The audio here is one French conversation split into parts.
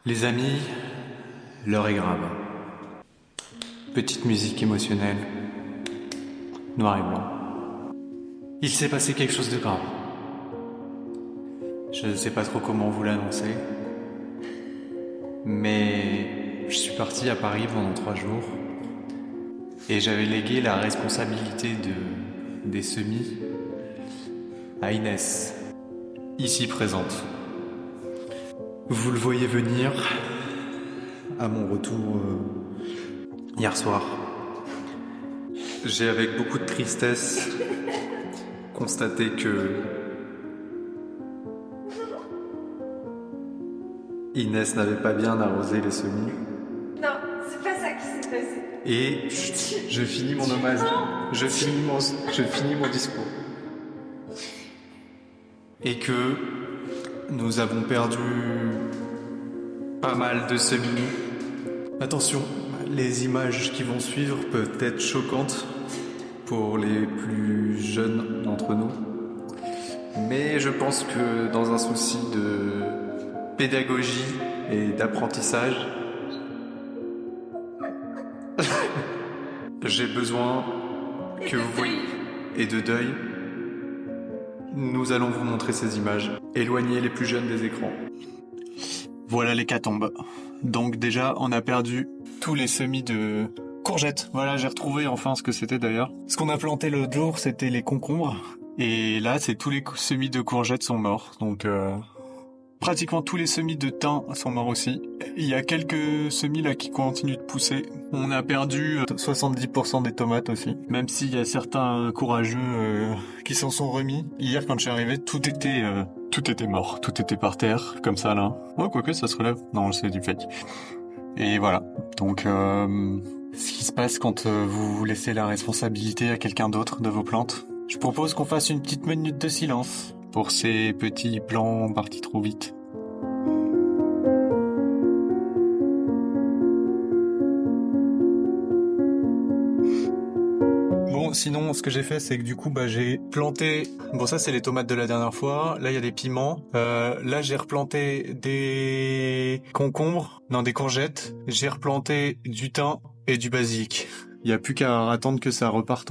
Les amis, l'heure est grave. Petite musique émotionnelle, noir et blanc. Il s'est passé quelque chose de grave. Je ne sais pas trop comment vous l'annoncer, mais je suis parti à Paris pendant 3 jours et j'avais légué la responsabilité des semis à Inès, ici présente. Vous le voyez venir à mon retour hier soir. J'ai avec beaucoup de tristesse constaté que Inès n'avait pas bien arrosé les semis. Non, c'est pas ça qui s'est passé. Et je finis mon hommage. Je finis mon discours. Et que nous avons perdu pas mal de semis. Attention, les images qui vont suivre peuvent être choquantes pour les plus jeunes d'entre nous. Mais je pense que dans un souci de pédagogie et d'apprentissage, j'ai besoin que vous voyez et de deuil. Nous allons vous montrer ces images. Éloignez les plus jeunes des écrans. Voilà l'hécatombe. Donc déjà, on a perdu tous les semis de courgettes. Voilà, j'ai retrouvé enfin ce que c'était d'ailleurs. Ce qu'on a planté l'autre jour, c'était les concombres. Et là, c'est tous les semis de courgettes sont morts. Donc pratiquement tous les semis de thym sont morts aussi. Il y a quelques semis là qui continuent de pousser. On a perdu 70% des tomates aussi. Même s'il y a certains courageux qui s'en sont remis. Hier quand je suis arrivé, tout était mort. Tout était par terre, comme ça là. Ouais, quoique ça se relève. Non, c'est du fake. Et voilà. Donc ce qui se passe quand vous laissez la responsabilité à quelqu'un d'autre de vos plantes. Je propose qu'on fasse une petite minute de silence pour ces petits plans partis trop vite. Bon, sinon, ce que j'ai fait, c'est que du coup, j'ai planté... Bon, ça, c'est les tomates de la dernière fois. Là, il y a des piments. Là, j'ai replanté des concombres. Non, des courgettes. J'ai replanté du thym et du basilic. Il n'y a plus qu'à attendre que ça reparte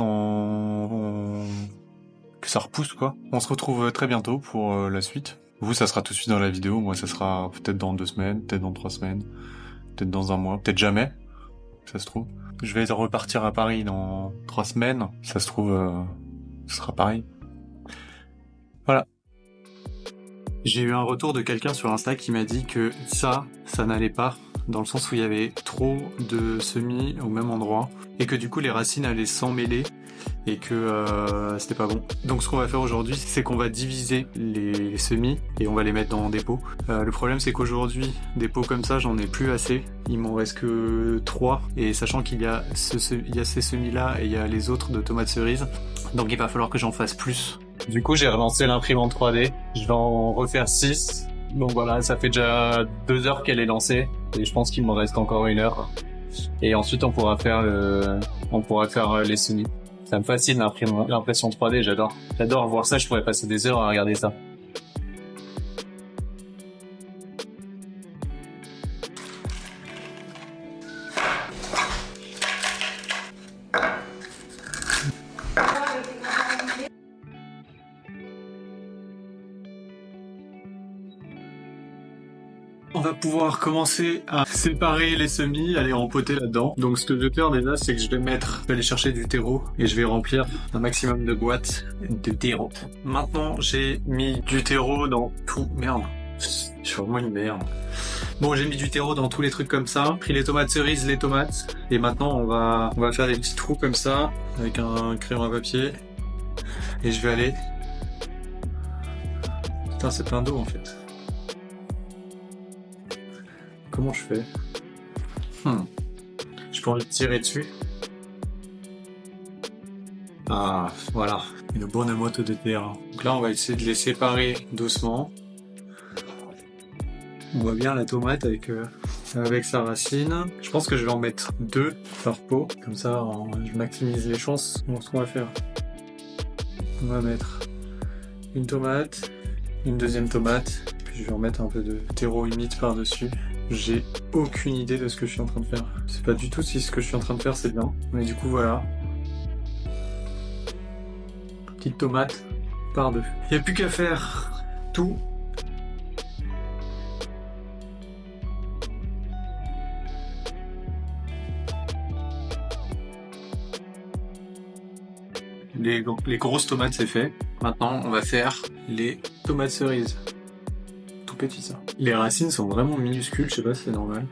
que ça repousse, quoi. On se retrouve très bientôt pour la suite. Vous, ça sera tout de suite dans la vidéo. Moi, ça sera peut-être dans 2 semaines, peut-être dans 3 semaines, peut-être dans 1 mois, peut-être jamais, ça se trouve. Je vais repartir à Paris dans 3 semaines. Ça se trouve, ce sera pareil. Voilà. J'ai eu un retour de quelqu'un sur Insta qui m'a dit que ça n'allait pas, dans le sens où il y avait trop de semis au même endroit, et que du coup les racines allaient s'emmêler, et que c'était pas bon. Donc ce qu'on va faire aujourd'hui, c'est qu'on va diviser les semis, et on va les mettre dans des pots. Le problème c'est qu'aujourd'hui, des pots comme ça, j'en ai plus assez. Il m'en reste que 3, et sachant qu'il y a ces semis-là, et il y a les autres de tomates cerises, donc il va falloir que j'en fasse plus. Du coup, j'ai relancé l'imprimante 3D. Je vais en refaire 6. Donc voilà, ça fait déjà 2 heures qu'elle est lancée. Et je pense qu'il me reste encore 1 heure. Et ensuite, on pourra faire les semis. Ça me fascine l'impression 3D, j'adore. J'adore voir ça, je pourrais passer des heures à regarder ça. On va pouvoir commencer à séparer les semis, à les rempoter là-dedans. Donc ce que je vais faire déjà, c'est que je vais aller chercher du terreau et je vais remplir un maximum de boîtes de terreau. Maintenant, j'ai mis du terreau dans tout. Merde, je suis vraiment une merde. Bon, j'ai mis du terreau dans tous les trucs comme ça. Pris les tomates cerises, les tomates. Et maintenant, on va faire des petits trous comme ça, avec un crayon à papier. Et je vais aller... Putain, c'est plein d'eau en fait. Comment je fais? Je peux envie de tirer dessus. Ah, voilà. Une bonne motte de terre. Donc là, on va essayer de les séparer doucement. On voit bien la tomate avec sa racine. Je pense que je vais en mettre 2 par pot. Comme ça, je maximise les chances. Donc, ce qu'on va faire, on va mettre une tomate, une deuxième tomate, puis je vais en mettre un peu de terreau humide par-dessus. J'ai aucune idée de ce que je suis en train de faire. Je sais pas du tout si ce que je suis en train de faire c'est bien. Mais du coup voilà. Petite tomate par deux. Il n'y a plus qu'à faire tout. Les grosses tomates c'est fait. Maintenant on va faire les tomates cerises. Tout petit ça. Les racines sont vraiment minuscules, je sais pas si c'est normal.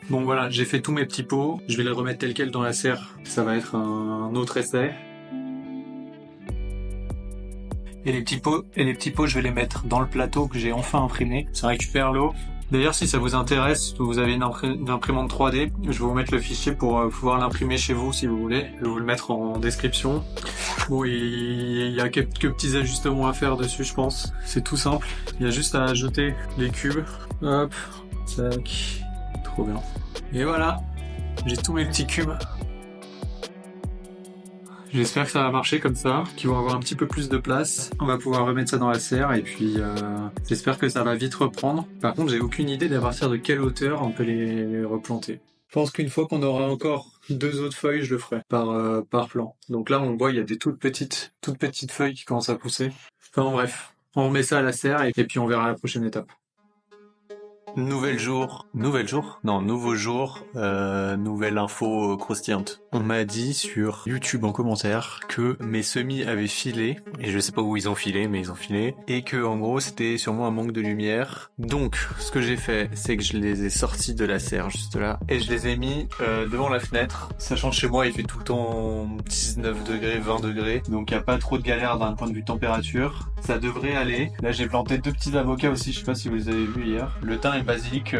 Bon voilà, j'ai fait tous mes petits pots. Je vais les remettre tels quels dans la serre. Ça va être un autre essai. Et les petits pots, je vais les mettre dans le plateau que j'ai enfin imprimé. Ça récupère l'eau. D'ailleurs, si ça vous intéresse, vous avez une imprimante 3D, je vais vous mettre le fichier pour pouvoir l'imprimer chez vous si vous voulez. Je vais vous le mettre en description. Bon, il y a quelques petits ajustements à faire dessus, je pense. C'est tout simple. Il y a juste à ajouter les cubes. Hop, tac. Trop bien. Et voilà, j'ai tous mes petits cubes. J'espère que ça va marcher comme ça, qu'ils vont avoir un petit peu plus de place. On va pouvoir remettre ça dans la serre et puis j'espère que ça va vite reprendre. Par contre, j'ai aucune idée d'à partir de quelle hauteur on peut les replanter. Je pense qu'une fois qu'on aura encore 2 autres feuilles, je le ferai par plan. Donc là, on voit, il y a des toutes petites feuilles qui commencent à pousser. Enfin bref, on remet ça à la serre et puis on verra la prochaine étape. Nouveau jour, nouvelle info croustillante. On m'a dit sur YouTube en commentaire que mes semis avaient filé, et je sais pas où ils ont filé, mais ils ont filé, et que en gros c'était sûrement un manque de lumière. Donc ce que j'ai fait, c'est que je les ai sortis de la serre juste là, et je les ai mis devant la fenêtre, sachant que chez moi il fait tout le temps 19 degrés, 20 degrés, donc il n'y a pas trop de galère d'un point de vue température. Ça devrait aller. Là j'ai planté 2 petits avocats aussi, je sais pas si vous les avez vus hier. Le thym et le basilic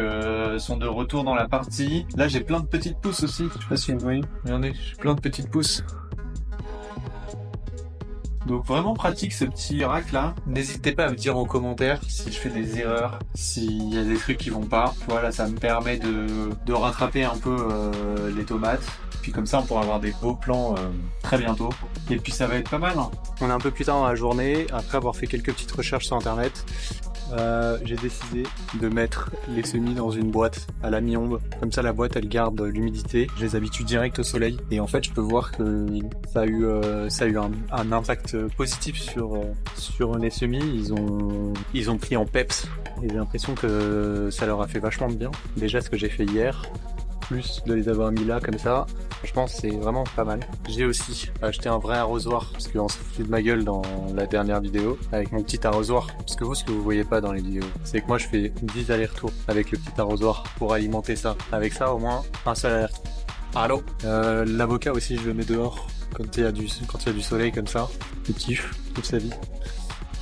sont de retour dans la partie. Là j'ai plein de petites pousses aussi, je sais pas si vous voyez. Regardez, j'ai plein de petites pousses. Donc vraiment pratique ce petit rack là. N'hésitez pas à me dire en commentaire si je fais des erreurs, s'il y a des trucs qui vont pas. Voilà, ça me permet de rattraper un peu les tomates. Puis comme ça on pourra avoir des beaux plans très bientôt. Et puis ça va être pas mal. Hein. On est un peu plus tard dans la journée, après avoir fait quelques petites recherches sur internet. J'ai décidé de mettre les semis dans une boîte à la mi-ombre. Comme ça, la boîte, elle garde l'humidité. Je les habitue direct au soleil. Et en fait, je peux voir que ça a eu un impact positif sur les semis. Ils ont pris en peps. Et j'ai l'impression que ça leur a fait vachement de bien. Déjà, ce que j'ai fait hier, plus de les avoir mis là comme ça, je pense que c'est vraiment pas mal. J'ai aussi acheté un vrai arrosoir parce qu'on s'est foutu de ma gueule dans la dernière vidéo avec mon petit arrosoir. Parce que vous, ce que vous voyez pas dans les vidéos, c'est que moi je fais 10 allers-retours avec le petit arrosoir pour alimenter ça. Avec ça, au moins, un seul aller-retour. Allô. L'avocat aussi, je le mets dehors quand il y a du soleil comme ça. Il kiffe toute sa vie.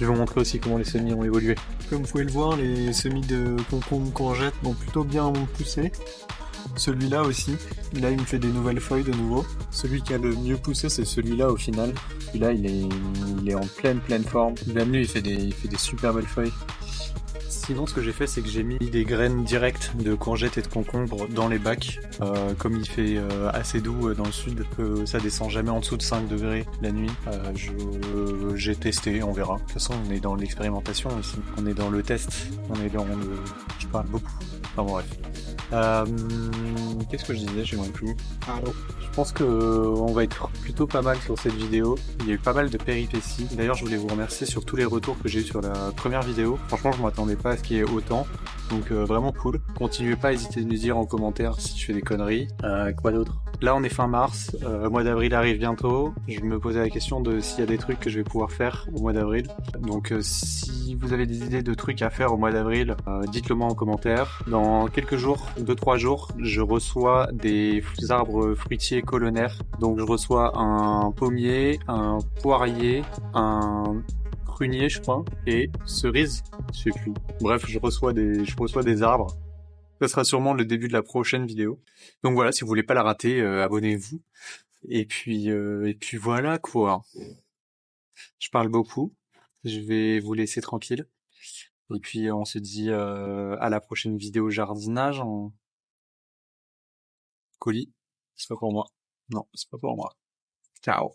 Je vais vous montrer aussi comment les semis ont évolué. Comme vous pouvez le voir, les semis de concombre courgettes vont plutôt bien pousser. Celui-là aussi, là il me fait des nouvelles feuilles de nouveau. Celui qui a le mieux poussé, c'est celui-là au final. Celui-là il est en pleine forme. Même lui il fait des super belles feuilles. Sinon ce que j'ai fait, c'est que j'ai mis des graines directes de courgettes et de concombres dans les bacs. Comme il fait assez doux dans le sud, que ça descend jamais en dessous de 5 degrés la nuit. J'ai testé, on verra. De toute façon on est dans l'expérimentation ici. On est dans le test. Je parle beaucoup. Enfin bref. Qu'est-ce que je disais? J'ai moins plus. Je pense que on va être plutôt pas mal sur cette vidéo. Il y a eu pas mal de péripéties. D'ailleurs, je voulais vous remercier sur tous les retours que j'ai eu sur la première vidéo. Franchement, je m'attendais pas à ce qu'il y ait autant. Donc vraiment cool. Continuez pas à hésiter à nous dire en commentaire si je fais des conneries. Quoi d'autre? Là, on est fin mars. Mois d'avril arrive bientôt. Je me posais la question de s'il y a des trucs que je vais pouvoir faire au mois d'avril. Donc si vous avez des idées de trucs à faire au mois d'avril, dites-le moi en commentaire. Dans quelques jours, 2-3 jours, je reçois des arbres fruitiers colonnaires. Donc je reçois un pommier, un poirier, un prunier je crois, et cerise, je sais plus. Bref, je reçois des arbres. Ça sera sûrement le début de la prochaine vidéo. Donc voilà, si vous voulez pas la rater, abonnez-vous. Et puis voilà quoi. Je parle beaucoup. Je vais vous laisser tranquille. Et puis on se dit à la prochaine vidéo jardinage en colis. C'est pas pour moi. Non, c'est pas pour moi. Ciao.